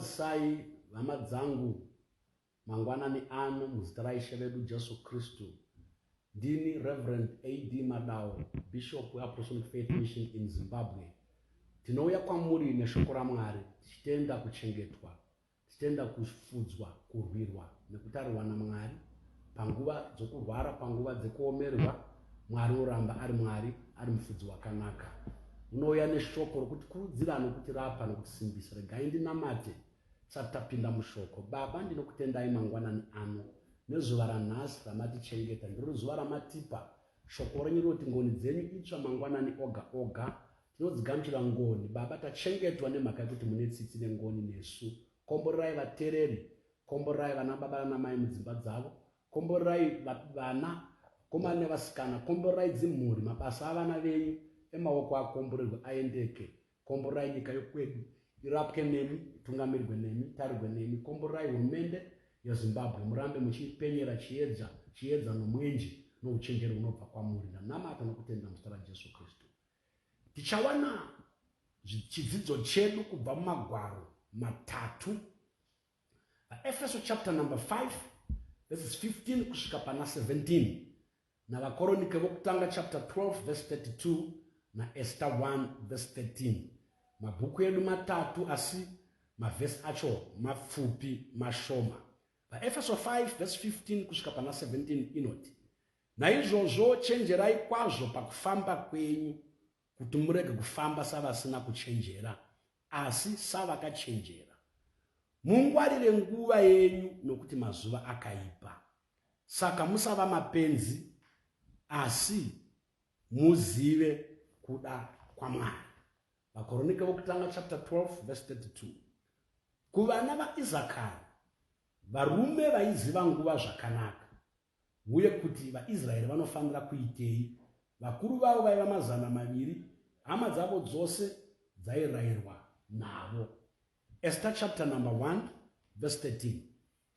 sai hama dzangu mangwanani ano muzita raishe vedu Jesu Kristu. Ndini Reverend A.D. Madao, Bishop wa Apostolic Faith Mission in Zimbabwe. Tinouya kwamuri neshoko raMwari, tichitenda kuchengetwa, tichitenda kufudzwa, kurwirwa nekutarirwa naMwari panguva dzokurwara, panguva dzekuomerwa. Mwari oramba ari Mwari, ari mufudzi wakanaka. Unouya neshoko rokuti kurudzira nokutirapa nokutisimbisa. Regai ndinamate tisati tapinda mushoko. Baba, ndinokutendai mangwanani ano nezuva ranhasi ramatichengeta. Ndiro zuva ramatipa shoko renyu rinoti ngoni dzenyu itsva mangwanani oga oga. Tinodzigamuchira ngoni. Baba, tachengetwa nemhaka yekuti mune tsitsi nengoni nesu. Komborerai vatereri, komborerai vana baba namai mudzimba dzavo, komborerai vana komana nevasikana, komborerai dzimhuri, mabasa avana venyu emaoko akomborerwe aendeke. Komborerai nyika yokwedu irapwe nemi, tungamirirwe nemi, tarirwe nemi. Komborerai hurumende yeZimbabwe, murambe muchipenyera chiedza nomwenje nouchenjeri unobva kwamuri. Ndanamata nokutenda muzita raJesu Kristu. Tichawana chidzidzo chedu kubva mumagwaro matatu. Efeso chapter number 5 verses 15 kusvika pana 17. NaVakoronike vokutanga chapter 12 verse 32 na Esther 1 verse 13. Mabhuku edu matatu asi mavhesi acho mapfupi mashoma. Efeso 5 verse 15 kusvika pana 17 inoti, naizvozvo chenjerai kwazvo pakufamba kwenyu, kuti murege kufamba savasina kuchenjera, asi savakachenjera. Mungwarire nguva yenyu, nokuti mazuva akaipa. Saka musava mapenzi, asi muzive kuda kwaMwari. Vakoronike vokutanga chapter 12 verse 32. Kuvana vaIsakari, varume vaiziva nguva zvakanaka, uye kuti vaIsraeri vanofanira kuitei, vakuru vavo vaiva 200, hama dzavo dzose dzairayirwa navo. Esther chapter number 1 verse 13.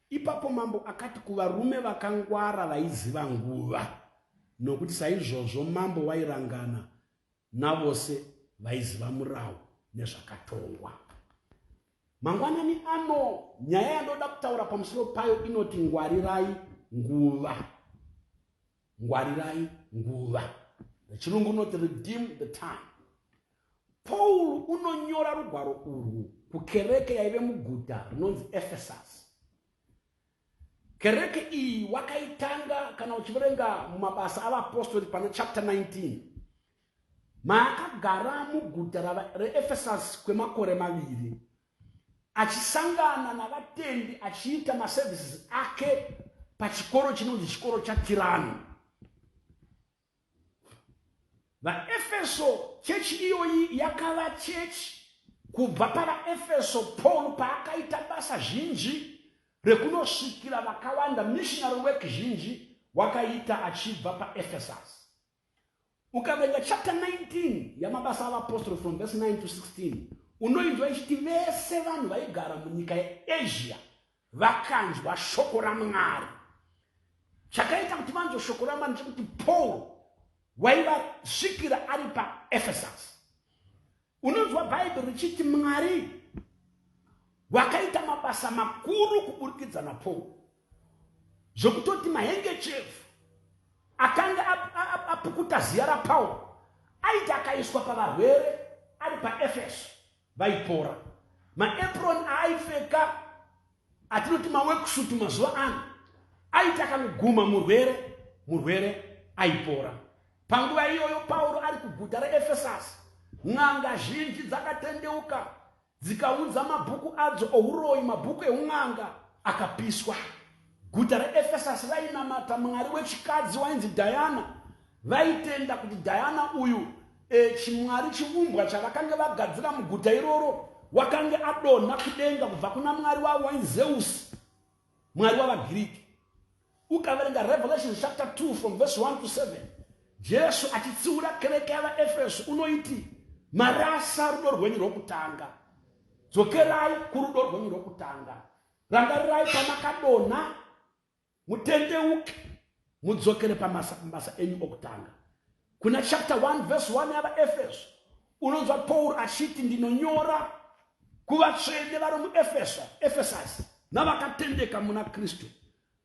Ipapo mambo akati kuvarume vakangwara vaiziva nguva, nokuti saizvozvo mambo wairangana navose vaiziva murau nezvakatongwa. Mangwanani ano nyaya yandoda kutaura pamusoro payo inoti ngwarirai nguva. Ngwarirai nguva. Vechirungu unoti redeem the time. Paul unonyora rugwaro urwu kukereke yaive muguta rinonzi Ephesus. Kereke iyi wakaitanga kana uchiverenga mumabasa avapostori pana chapter 19. Maakagara muguta reEphesus kwemakore 2, achisangana navatendi achiita maservices ake pachikoro chinonzi chikoro chaTirano. VaEfeso, chechi iyoyi yakava chechi kubva pavaEfeso Paul paakaita basa zhinji rekunosvikira vakawanda, missionary work zhinji wakaita achibva paEfesus. Ukaverenga chapter 19 yamabasa avapostori from verse 9 to 16, unoinzwa ichiti vese vanhu vaigara munyika yeAsia vakanzwa shoko raMwari. Chakaita kuti vanzwe shoko raMwari ndechekuti Paul waivasvikira ari paEfesus. Unonzwa Bhaibheri richiti Mwari wakaita mabasa makuru kuburikidza naPaul, zvokutoti mahengechefu akanga apukuta ziya raPaul aiti akaiswa pavarwere ari paEfeso vaipora. Maapron aaipfeka atinoti maworksuit mazuva ano aiti akangoguma murwere aipora. Panguva iyoyo Pauro ari kuguta reEfesus, n'anga zhinji dzakatendeuka dzikaudza mabhuku adzo ouroyi, mabhuku eun'anga akapiswa. Guta reEfesus vainamata mwari wechikadzi wainzi Diana. Vaitenda kuti Diana uyu chimwari chiumbwa chavakanga vagadzira muguta iroro wakanga adonha kudenga kubva kuna mwari wavo wainzi Zeus, mwari wavaGiriki. Ukaverenga Revelation chapter 2 from verse 1 to 7, Jesu achitsiura kereke yavaEfeso unoiti, marasa rudo rwenyu rwokutanga, dzokerai kurudo rwenyu rwokutanga, rangarirai pamakadonha, mutendeuke, mudzokere pamabasa enyu okutanga. Kuna chapter 1 verse 1 yavaEfeso unonzwa Paul achiti ndinonyora kuvatsvene vari muEfesasi navakatendeka muna Kristu.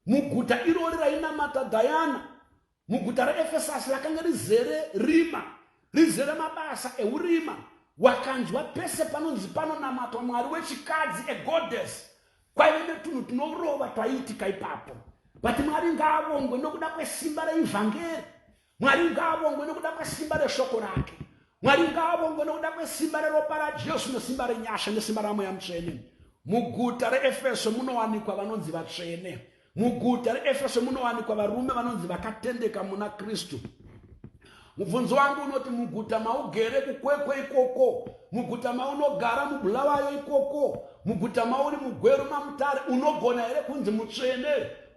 Muguta irori rainamata Dhayana, muguta reEfesasi rakanga rizere mabasa eurima. Wakanzwa pese panonzi panonamatwa mwari wechikadzi, a goddess. Kwaive netunhu tunorova twaiitika ipapo. But Mwari ngaavongwe nokuda kwesimba reivhangeri. Mwari ngaavongwe nokuda kwesimba reshoko rake. Mwari ngaavongwe nokuda kwesimba reropa raJesu nesimba renyasha nesimba raMweya Mutsvene. Muguta reEfeso munowanikwa vanonzi vatsvene. Muguta reEfeso munowanikwa varume vanonzi vakatendeka muna Kristu. Mubvunzo wangu unoti muguta maugere kukwekwe ikoko, muguta maunogara mubulawayo ikoko, muguta mauri mugweru mamutare, unogona here kunzi mutsvene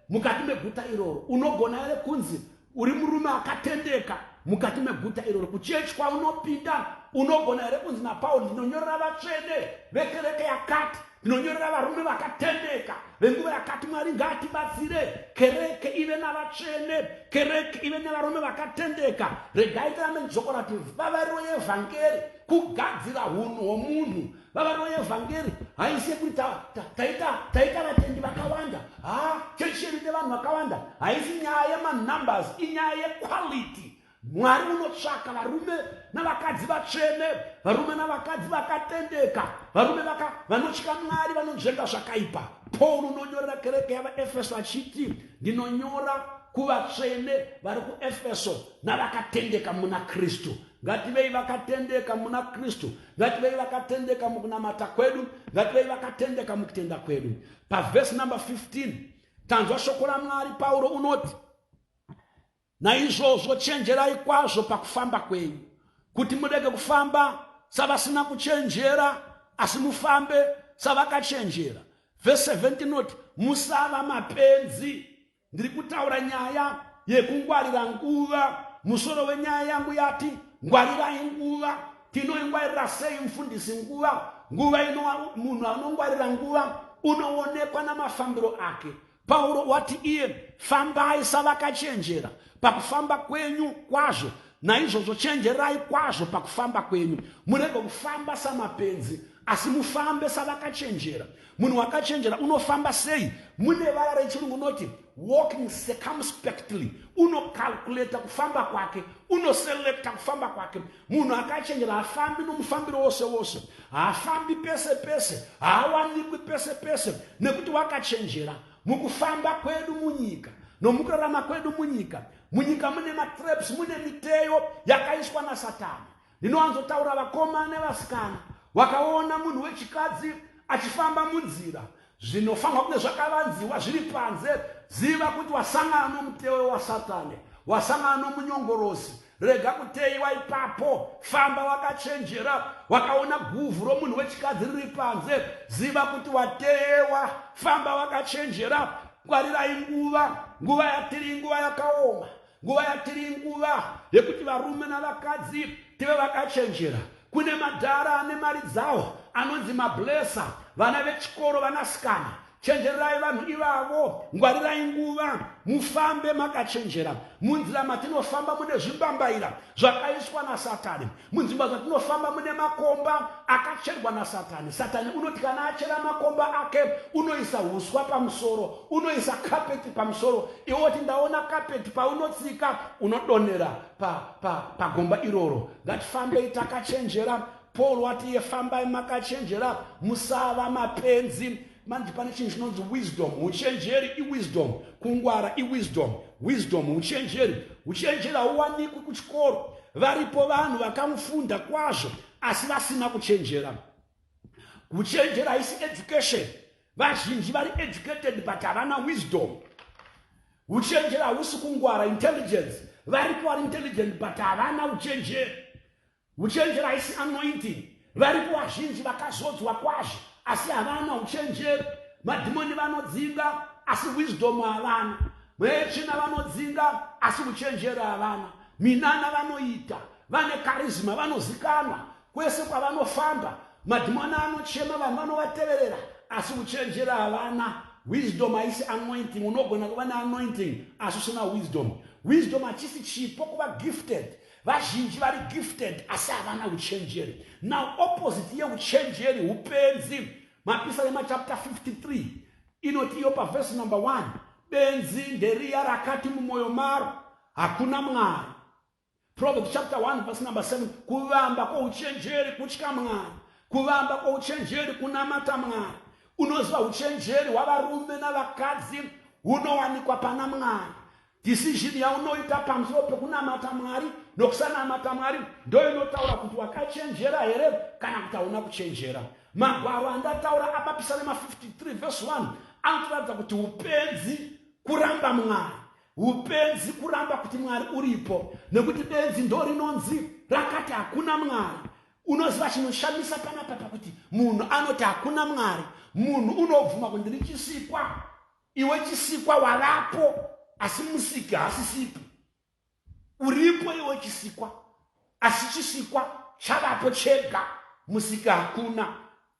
mukati meguta iroro? Unogona here kunzi uri murume akatendeka mukati meguta iroro? Kuchechi kwaunopinda unogona here kunzi naPauro, ndinonyorera vatsvene vekereke yakati, ndinonyorera varume vakatendeka venguva yakati. Mwari ngaatibatsire kereke ive navatsvene, kereke ive nevarume vakatendeka. Regai tirambedzoko rati vavariwo yeevhangeri kugadzira unhu hwomunhu. Vavariwo yeevhangeri haisi yekuti taita vatendi vakawanda, chechi yedu nevanhu vakawanda. Haisi nyaya yemanumbers, inyaya yequality. Mwari unotsvaka varume navakadzi vatsvene, varume navakadzi vakatendeka, varume vanotya Mwari, vanonzvenga zvakaipa. Pauro unonyorera kereke yavaEfeso achiti, ndinonyora kuvatsvene vari kuEfeso navakatendeka muna Kristu. Ngativei vakatendeka muna Kristu, ngativei vakatendeka mukunamata kwedu, ngativei vakatendeka mukutenda kwedu. Pavhesi number 15 tanzwa shoko raMwari. Pauro unoti, naizvozvo chenjerai kwazvo pakufamba kwenyu, kuti murege kufamba savasina kuchenjera, asi mufambe savakachenjera. Vhesi 17 noti, musava mapenzi. Ndiri kutaura nyaya yekungwarira nguva. Musoro wenyaya yangu yati ngwarirai nguva. Tinoingwarira sei mufundisi nguva? Nguva munhu anongwarira nguva unoonekwa namafambiro ake. Pauro wati iye, fambai savakachenjera pakufamba kwenyu kwazvo, naizvozvo chenjerai kwazvo pakufamba kwenyu. Murege kufamba samapenzi, asi mufambe savakachenjera. Munhu wakachenjera unofamba sei? Mune vara rechirungu noti walking circumspectly. Unokalkuleta kufamba kwake, unoselekta kufamba kwake. Munhu akachenjera hafambi nomufambiro wose wose, haafambi pese pese, haawanikwi pese pese, nekuti wakachenjera. Mukufamba kwedu munyika nomukurarama kwedu munyika, munyika mune matraps, mune miteyo yakaiswa naSatani. Ndinowanzotaura vakomana nevasikana wakaona munhu wechikadzi achifamba munzira, zvinofanirwa kunge zvakavanziwa zviri panze. Ziva kuti wasangana nomuteo waSatani, wasangana nomunyongorosi. Rega kuteiwa ipapo, famba wakachenjera. Wakaona guvhu romunhu wechikadzi riri panze, ziva kuti watewa, famba wakachenjera. Ngwarirai nguva. Nguva yatiri nguva yakaoma, nguva yatiri nguva yekuti varume navakadzi tive vakachenjera. Kune madhara ane mari dzawo anonzi mablesa, vana vechikoro vanasikana. Chenjerai vanhu ivavo, ngwarirai nguva, mufambe makachenjera. Munzira matinofamba mune zvimbambaira zvakaiswa naSatani, munzvimbo dzatinofamba mune makomba akacherwa naSatani. Satani unoti kana achera makomba ake unoisa huswa pamusoro, unoisa kapeti pamusoro. Iwoti ndaona kapeti paunotsika unodonera pagomba iroro. Ngatifambei takachenjera. Paul wati iye fambai makachenjera, musava mapenzi. Manje pane chinhu chinonzi wisdom. Uchenjeri iwisdom, kungwara iwisdom, wisdom uchenjeri. Uchenjeri hauwanikwi kuchikoro. Varipo vanhu vakamufunda kwazvo asi vasina kuchenjera. Kuchenjera haisi education. Vazhinji vari educated but havana wisdom. Uchenjera hausi kungwara, intelligence. Varipo vari intelligent but havana uchenjeri. Uchenjera haisi anointing. Varipo vazhinji vakazodzwa kwazvo asi havana uchenjeri. Madhimoni vanodzinga asi wisdom havana. Vetsvina vanodzinga asi uchenjeri havana. Minana vanoita, vane charisma, vanozikanwa kwese kwavanofamba. Madhimoni anochema, vanhu vanovateverera asi uchenjeri havana. Wisdom haisi anointing. Unogona kuva neanointing asi usina wisdom. Wisdom hachisi chipo kuva gifted. vazhinji vari gifted asi havana uchenjeri. Now opposite yeuchenjeri upenzi, mapisa emachapter 53 inoti iyo pavhesi number 1, benzi nderiya rakati mumwoyo maro hakuna Mwari. Proverbs chapter 1 verse number 7, kuvamba kwouchenjeri kutya Mwari, kuvamba kwouchenjeri kunamata Mwari. Unoziva uchenjeri hwavarume navakadzi hunowanikwa pana Mwari. Decision yaunoita pamusoro pekunamata Mwari nokusanamata Mwari ndo inotaura kuti wakachenjera here kana kuti hauna kuchenjera. Magwaro andataura apapisa nema 53 verse 1 anotaridza kuti upenzi kuramba Mwari, upenzi kuramba kuti Mwari uripo, nekuti benzi ndo rinonzi rakati hakuna Mwari. Unoziva chinoshamisa panapa pakuti munhu anoti hakuna Mwari, munhu unobvuma kuti ndiri chisikwa. Iwe chisikwa wavapo asi musiki hasisipo. Uripo iwe chisikwa asi chisikwa chavapo chega, musiki hakuna.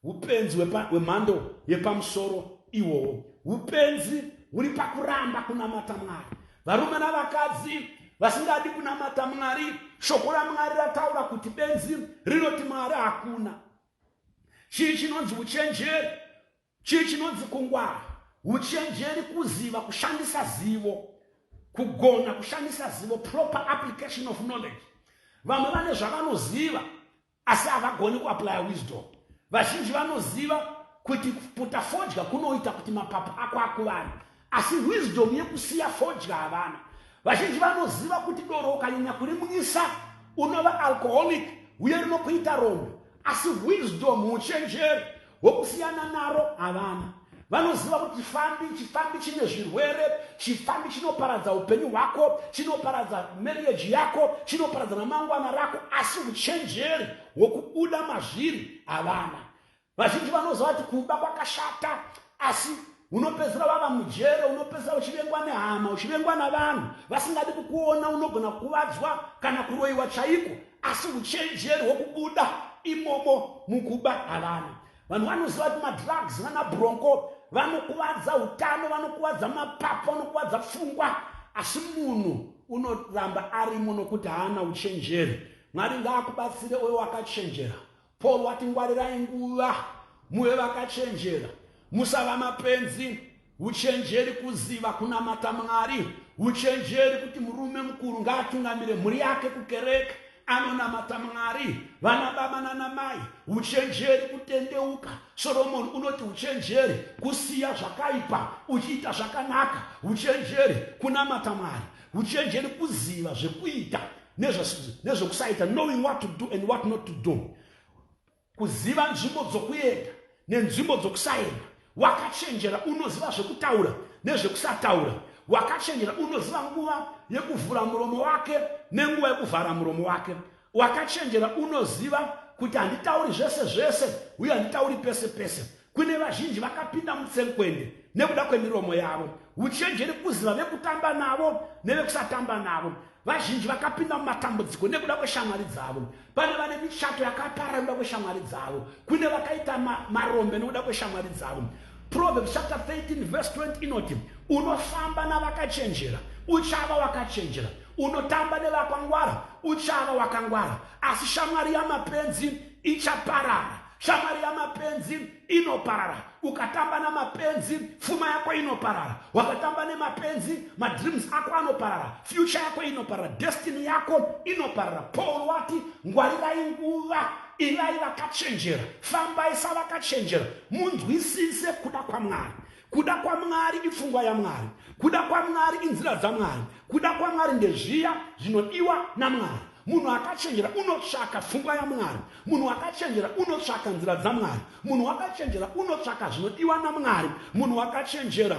Upenzi hwemhando yepamusoro iwowo, upenzi huri pakuramba kunamata Mwari. Varume navakadzi vasingadi kunamata Mwari, shoko raMwari rataura kuti benzi rinoti Mwari hakuna. Chii chinonzi uchenjeri? Chii chinonzi kungwara? Uchenjeri kuziva, kushandisa zivo, kugona kushandisa zivo, proper application of knowledge. Vamwe vane zvavanoziva asi havagoni kuapply wisdom. Vazhinji vanoziva kuti kuputa fodya kunoita kuti mapapu ako akuvara, asi wisdom yekusiya fodya havana. Vazhinji vanoziva kuti doro ukanyanya kurimuisa unova alcoholic, uye rinokuita rombo, asi wisdom, uchenjeri hwekusiyana naro havana. Vanoziva kuti chifambi chine zvirwere, chifambi chinoparadza upenyu hwako, chinoparadza marriage yako, chinoparadza ramangwana rako, asi uchenjeri hwekubuda mazviri havana. Vazhinji vanoziva kuti kuba kwakashata, asi unopedzera vava mujere, unopedzera uchivengwa nehama, uchivengwa navanhu vasingadi kukuona, unogona kuvadzwa kana kuroiwa chaiko, asi uchenjeri hwekubuda imomo mukuba havana. Vanhu vanoziva kuti madrugs nanabronco vanokuvadza utano, vanokuvadza mapapu, vanokuvadza pfungwa, asi munhu unoramba arimo nokuti haana uchenjeri. Mwari ngaakubatsire wewe wakachenjera. Paul wati ngwarirai nguva muve vakachenjera, musava mapenzi. Uchenjeri kuziva kunamata Mwari, uchenjeri kuti murume mukuru ngaatungamire mhuri yake kukereke anonamata Mwari, vana baba nana mai. Uchenjeri kutendeuka. Solomoni unoti uchenjeri kusiya zvakaipa uchiita zvakanaka. Uchenjeri kunamata Mwari, uchenjeri kuziva zvekuita nezvekusaita, knowing what to do and what not to do. Kuziva nzvimbo dzokuenda nenzvimbo dzokusaenda. Wakachenjera unoziva zvekutaura nezvekusataura. Wakachenjera unoziva nguva yekuvhura muromo wake nenguva yekuvhara muromo wake. Wakachenjera unoziva kuti handitauri zvese zvese uye handitauri pese pese. Kune vazhinji vakapinda mutsekwende nekuda kwemiromo yavo. Uchenjeri kuziva vekutamba navo nevekusatamba navo. Vazhinji vakapinda mumatambudziko nekuda kweshamwari dzavo. Pane vane michato yakapara nekuda kweshamwari dzavo. Kune vakaita marombe nekuda kweshamwari dzavo. Proverbs chapter 13 verse 20 inoti unofamba navakachenjera uchava wakachenjera, unotamba nevakangwara uchava wakangwara. Asi shamwari yamapenzi ichaparara, shamwari yamapenzi inoparara. Ukatamba namapenzi pfuma yako inoparara. Wakatamba nemapenzi madreams ako anoparara, future yako inoparara, destiny yako inoparara. Paul wati ngwarirai nguva, ivai vakachenjera, fambai savakachenjera, munzwisise kuda kwaMwari. Kuda kwaMwari ipfungwa yaMwari, kuda kwaMwari inzira dzaMwari, kuda kwaMwari ndezviya zvinodiwa naMwari. Munhu akachenjera unotsvaka pfungwa yaMwari, munhu akachenjera unotsvaka nzira dzaMwari, munhu akachenjera unotsvaka zvinodiwa naMwari. Munhu akachenjera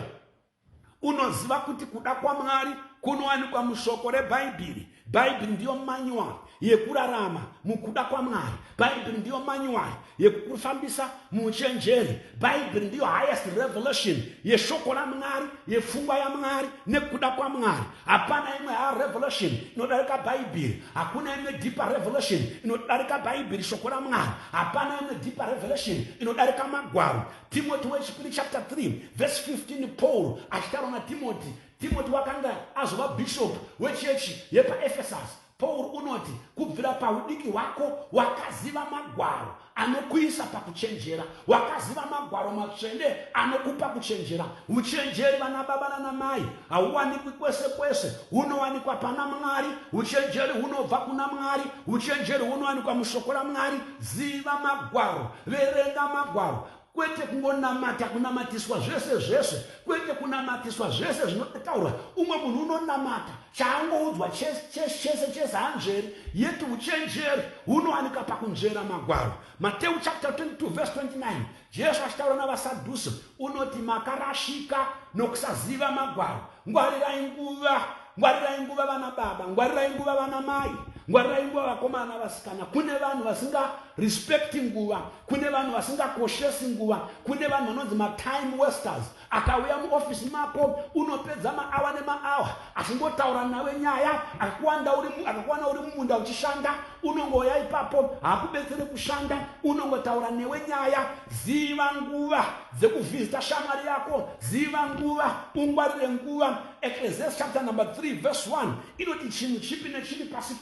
unoziva kuti kuda kwaMwari kunowanikwa mushoko rebhaibheri. Bhaibheri ndiyo manual yekurarama mukuda kwaMwari. Bhaibheri ndiyo manual yekufambisa muuchenjeri. Bhaibheri ndiyo highest revelation yeshoko raMwari, yepfungwa yaMwari nekuda kwaMwari. Hapana imwe revelation inodarika Bhaibheri, hakuna imwe deeper revelation inodarika Bhaibheri, shoko raMwari. Hapana imwe deeper revelation inodarika Magwaro. Timothy wechipiri chapter 3 verse 15, Paul achitaura naTimothy. Timothy wakanga azova bishop wechechi yepaEphesas. Paul unoti kubvira paudiki hwako wakaziva magwaro anokuisa pakuchenjera, wakaziva magwaro matsvene anokupa kuchenjera. Uchenjeri vana baba nana mai hauwanikwi kwese kwese, hunowanikwa pana Mwari. Uchenjeri hunobva kuna Mwari, uchenjeri hunowanikwa mushoko raMwari. Ziva magwaro, verenga magwaro. Kwete kungonamata kunamatiswa zvese zvese, kwete kunamatiswa zvese zvinotaurwa. Umwe munhu unonamata chaangoudzwa chese hanzveri, yeti uchenjeri hunowanika pakunzvera magwaro. Matthew chapter 22 verse 29, Jesu achitaura navasadhusi unoti makarashika nokusaziva magwaro. Ngwarirai nguva vana baba, ngwarirai nguva vana mai, ngwarirai nguva vakomana vasikana. Kune vanhu vasinga respecting nguva, kune vanhu vasingakoshesi nguva, kune vanhu vanonzi time wasters. Akauya muofisi mako unopedza maawa nemaawa achingotaura nawe nyaya, akakuwana uri mumunda uchishanda, unongoya ipapo haakubetsere kushanda, unongotaura newe nyaya. Ziva nguva dzekuvhizita shamwari yako, ziva nguva, ungwarire nguva. Ecclesiastes chapter number 3 verse 1 inoti chinhu chipi nechipi pasi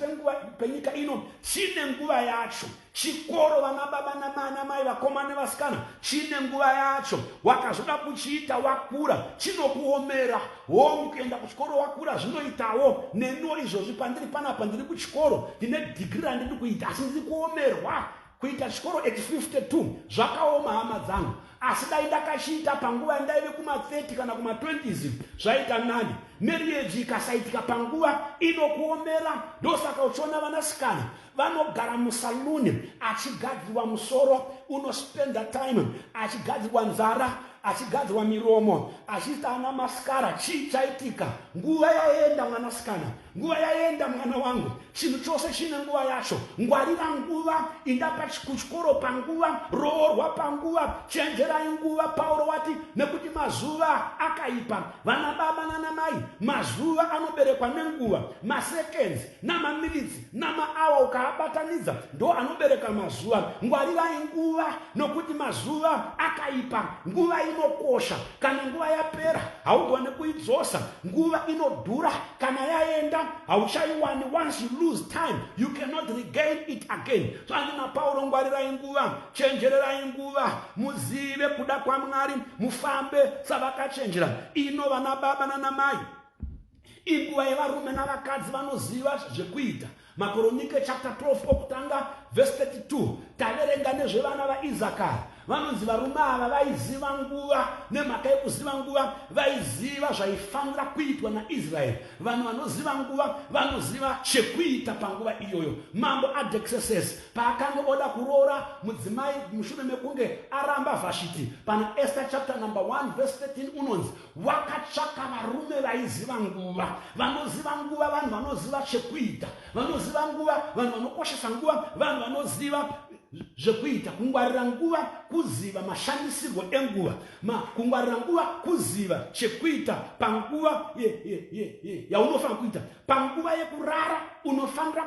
penyika ino chine nguva yacho. Chikoro vana baba namai vakomana nevasikana chine nguva yacho. Wakazoda kuchiita wakura chinokuomera. Kuenda kuchikoro wakura zvinoitawo. Neno izvozvi pandiri panapa ndiri kuchikoro ndine degree randiri kuita asi ndiri kuomerwa. Kuita chikoro at 52 zvakaoma hama dzangu, asi dai ndakachiita panguva ndaive kuma30 kana kuma20s zvaita nani. Marriage ikasaitika panguva inokuomera. Ndosaka uchiona vanasikana vanogara musaluni achigadzirwa musoro, unospenda time achigadzirwa nzara, achigadzirwa miromo, achiita ana maskara. Chii chaitika? Nguva yaenda mwanasikana, nguva yaenda mwana wangu. Chinhu chose chine nguva yacho. Ngwarira nguva, inda kuchikoro panguva, roorwa panguva, chenjerai nguva. Paulo wati nekuti mazuva akaipa. Vana baba nana mai, mazuva anoberekwa nenguva. Maseconds namaminutes namaawa ukaabatanidza ndo anobereka mazuva. Ngwarirai nguva nokuti mazuva akaipa. Nguva inokosha, kana nguva yapera haugone kuidzosa. Nguva inodhura, kana yaenda hauchaiwani. Once you lose time you cannot regain it again. So andina Paulo, ngwarirai nguva, chenjererai nguva, muzive kuda kwaMwari, mufambe savakachenjera. Ino vana baba nana mai, inguva yevarume navakadzi vanoziva zvekuita. Makoronike chapter 12 okutanga verse 32 taverenga nezvevana vaIsakari. Vanonzi varume ava vaiziva nguva. Nemhaka yekuziva nguva vaiziva zvaifanira kuitwa naIsraeri. Vanhu vanoziva nguva vanoziva chekuita panguva iyoyo. Mambo Artaxerxes paakanga oda kuroora mudzimai mushure mekunge aramba Vhashiti, pana Esther chapter number 1 verse 13 unonzi wakatsvaka varume vaiziva nguva. Vanoziva nguva, vanhu vanoziva chekuita, vanoziva nguva, vanhu vanokoshesa nguva, vanhu vanoziva zvekuita. Kungwarira nguva kuziva mashandisirwo enguva. Kungwarira nguva kuziva chekuita panguva yaunofanira kuita. Panguva yekurara unofanira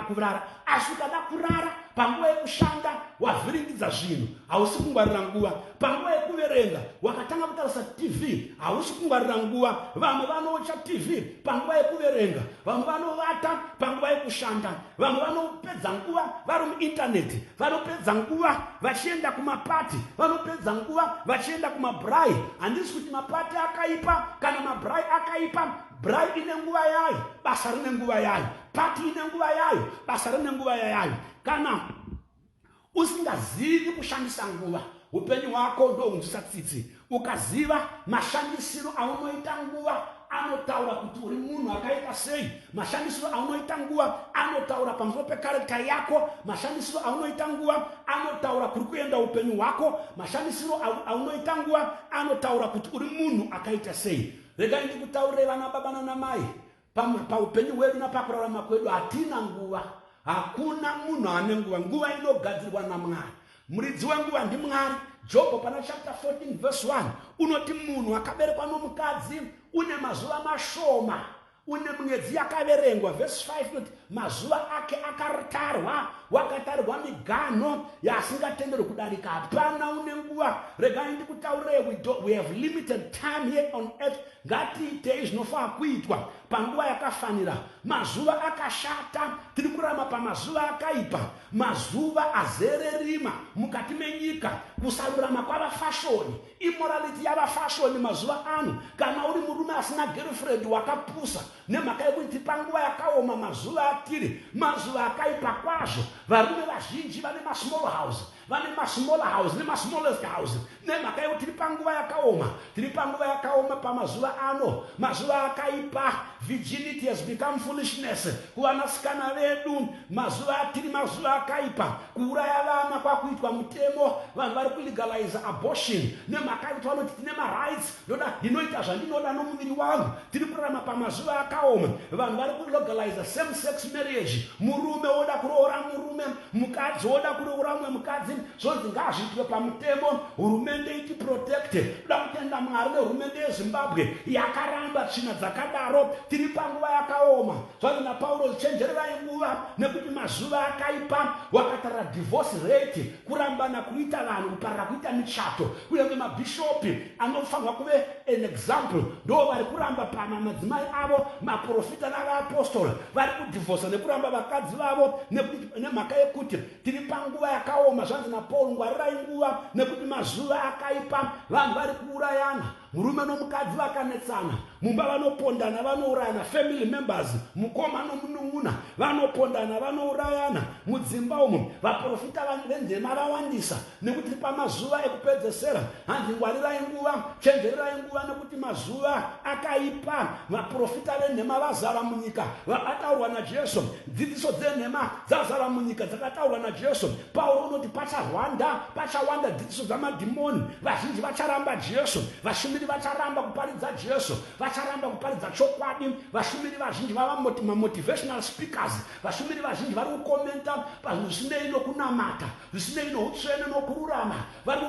kurara, asi ukada kurara panguva yekushanda wavhiringidza zvinhu, hausi kungwarira nguva. Panguva yekuverenga wakatanga kutarisa TV, hausi kungwarira nguva. Vamwe vanocha TV panguva yekuverenga, vamwe vanovata panguva yekushanda, vamwe vanopedza nguva vari muintaneti, vanopedza nguva vachienda kumapati, vanopedza nguva vachienda kumabhrai. Handisi kuti mapati akaipa kana mabhrai akaipa. Bhrai ine nguva yayo, basa rine nguva yayo. Pati ine nguva yayo, basa rine nguva yayo. Kana usingazivi kushandisa nguva, upenyu hwako ndohunzisa tsitsi. Ukaziva mashandisiro aunoita nguva, anotaura kuti uri munhu akaita sei. Mashandisiro aunoita nguva anotaura pamusoro pekarekta yako. Mashandisiro aunoita nguva anotaura kuri kuenda upenyu hwako. Mashandisiro aunoita nguva anotaura kuti uri munhu akaita sei. Regai ndikutaurire vana baba nana mai, paupenyu hwedu napakurarama kwedu hatina nguva. Hakuna munhu ane nguva. Nguva inogadzirwa naMwari. Muridzi wenguva ndiMwari. Jobho pana chapter 14 verse 1 unoti munhu akaberekwa nomukadzi une mazuva mashoma, une mwedzi yakaverengwa. Verse 5 noti mazuva ake akatarwa, wakatarirwa miganho yasingatenderwi kudarika. Hapana une nguva. Regai ndikutaurire, we have limited time here on earth. Ngatiitei zvinofanira kuitwa. panguva yakafanira, mazuva akashata, tiri kurarama pamazuva akaipa, mazuva azere rima mukati menyika, kusarurama kwavafashoni, immorality yavafashoni mazuva ano. Kana uri murume asina girlfriend wakapusa nemhaka yekuti panguva yakaoma mazuva atiri, mazuva akaipa kwazvo. Varume vazhinji vane masmall house, vane masmall house nemasmallest house nemhaka yekuti tiri panguva yakaoma, tiri panguva yakaoma pamazuva ano, mazuva akaipa. Virginity has become foolishness kuvanasikana vedu. Mazuva atiri mazuva akaipa, kuuraya vana kwakuitwa mutemo, vanhu vari kulegalize abortion nemhaka yekuti vanoti tine marights, ndinoita zvandinoda nomuviri wangu. Tiri kurarama pamazuva akaoma, vanhu vari kulegalize same sex marriage, murume woda kuroora murume, mukadzi woda kuroora mumwe mukadzi, zvonzi ngazviitwe pamutemo, hurumende iti protected. Toda kutenda Mwari nehurumende yeZimbabwe yakaramba tsvina dzakadaro. Tiri panguva yakaoma, zvanzi naPauro, chenjererai nguva nekuti mazuva akaipa. Wakatarira divorce rate, kurambana kuita vanhu, kuparira kuita michato, kunyange mabhishopi anofanirwa kuve an example, ndo vari kuramba pana madzimai avo, maprofita navaapostoli vari kudhivorsa nekuramba vakadzi vavo nemhaka yekuti tiri panguva yakaoma. Zvanzi naPauro, ngwarirai nguva nekuti mazuva akaipa. Vanhu vari kuurayana, murume nomukadzi vakanetsana, mumba vanopondana, vanourayana, family members, mukoma nomunun'una vanopondana, vanourayana mudzimba umu. Vaprofita venhema vawandisa nekuti pamazuva ekupedzesera. Hanzi ngwarirai nguva, chenjererai nguva nekuti mazuva akaipa. Vaprofita venhema vazara munyika, vakataurwa naJesu. Dzidziso dzenhema dzazara munyika, dzakataurwa naJesu. Pauro unoti pachawanda dzidziso dzamadhimoni, vazhinji vacharamba Jesu, vashumiri vacharamba kuparidza Jesu, vacharamba kuparidza chokwadi. Vashumiri vazhinji vava motivational speakers, vashumiri vazhinji vari kukomenta pazvinhu zvisinei nokunamata, zvisinei noutsvene nokururama, vari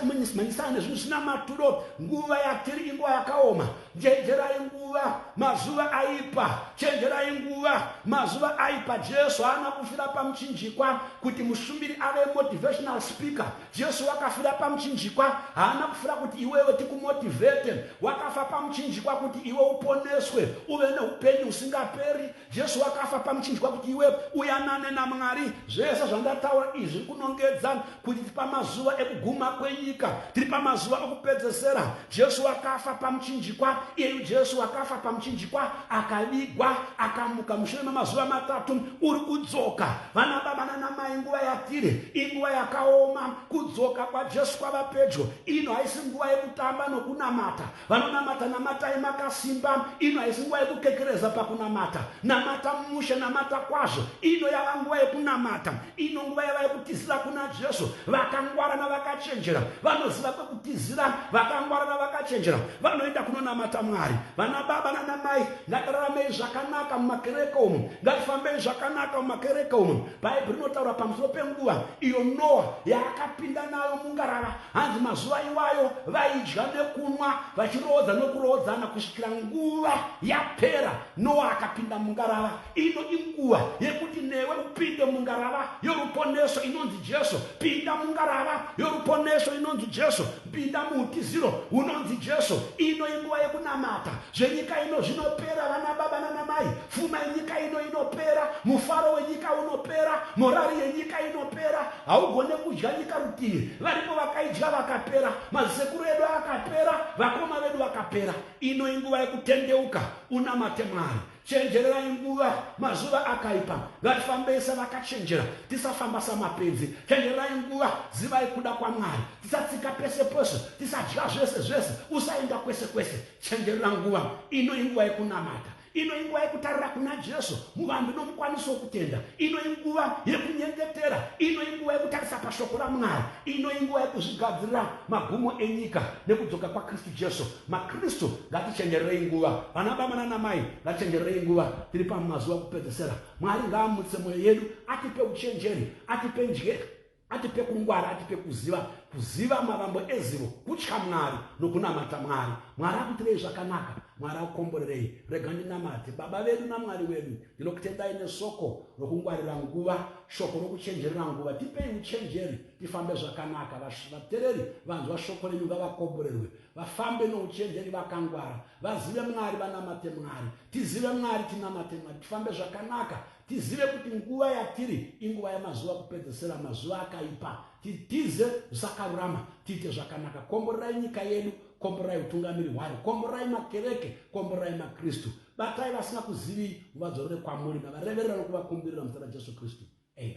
kumanyisana nezvinhu zvisina maturo. Nguva yatiri inguva yakaoma, chenjerai nguva, mazuva aipa, chenjerai nguva, mazuva aipa. Jesu haana kufira pamuchinjikwa kuti mushumiri ave motivational speaker. Jesu wakafira pamuchinjikwa, haana kufira kuti iwewe tikumotivate, wakafa pamuchinjikwa kuti iwe uponeswe, uve neupenyu usingaperi. Jesu wakafa pamuchinjikwa kuti iwe uyanane naMwari. Zvese zvandataura izvi kunongedza kuti pamazuva ekuguma kwenyika, tiri pamazuva okupedzesera. Jesu wakafa pamuchinjikwa, iye Jesu wakafa pamuchinjikwa, akavigwa, akamuka mushure memazuva matatu, uri kudzoka. Vana baba nanamai, nguva yatiri inguva yakaoma. Kudzoka kwaJesu kwava pedyo. Ino haisi nguva yekutamba nokunamata, vanonamata namatai makasimba. Ino haisi nguva yekukekereza pakunamata, namata mushe, namata kwazvo. Ino yava nguva yekunamata, ino nguva yava yekutizira kuna Jesu. Vakangwara navakachenjera vanoziva kwekutizira, vakangwara navakachenjera vanoenda kunonamata Mwari. Vana baba nanamai, ngatiraramei zvakanaka mumakereke umu, ngatifambei zvakanaka mumakereke umu. Bhaibheri rinotaura pamusoro penguva iyo Noa yaakapinda nayo mungarava. Hanzi mazuva iwayo vaidya nekunwa, vachirodza nokurodzana kusvikira nguva yapera, Noa akapinda mungarava. Ino inguva yekuti newe upinde mungarava yoruponeso inonzi Jesu. Pinda mungarava yoruponeso inonzi Jesu. Pinda muutiziro unonzi Jesu. Ino inguva yekunamata. Zvenyika ino zvinopera, vana baba nanamai. Pfuma yenyika ino inopera, mufaro wenyika unopera, morari yenyika inopera. Haugone kudya nyika rutivi, varipo vakaidya vakapera, mazekuru edu akapera, vakoma vedu vakapera. Ino inguva yekutendeuka, unamate Mwari. Chenjererai nguva, mazuva akaipa. Ngatifambei savakachenjera, tisafamba samapenzi. Chenjererai nguva, zivai kuda kwaMwari. Tisatsika pese pese, tisadya zvese, usaenda kwese kwese. Chenjerera nguva, ino inguva yekunamata. Ino inguva yekutarira kuna Jesu muvanhu nomukwanisi wokutenda. Ino inguva yekunyengetera, ino inguva yekutarisa pashoko raMwari, ino inguva yekuzvigadzirira magumo enyika nekudzoka kwaKristu Jesu. maKristu ngatichenjererei nguva, vana baba nanamai ngatichenjererei nguva. Tiri pamazuva okupedzesera. Mwari ngaamutse mwoyo yedu, atipe uchenjeri, atipe njere, atipe kungwara, atipe kuziva mavambo ezivo, kutya Mwari nokunamata Mwari. Mwari akuitirei zvakanaka, Mwari akukomborerei. Rega ndinamate. Baba vedu naMwari wedu, ndinokutendai nesoko rokungwarira nguva, shoko rokuchenjerera nguva. Tipei uchenjeri, tifambe zvakanaka. Vatereri vanzwa shoko renyu ngavakomborerwe, vafambe nouchenjeri vakangwara, vazive Mwari, vanamate Mwari. Tizive Mwari, tinamate Mwari, tifambe zvakanaka. Tizive kuti nguva yatiri inguva yamazuva kupedzesera, mazuva akaipa. Tize zvakarurama, tiite zvakanaka. Komborerai nyika yedu, komborerai utungamiri hwayo, komborerai makereke, komborerai maKristu. Batai vasina kuzivi, muvadzorere kwamuri, navareverera nokuvakumbirira muzita raJesu Kristu. Amen.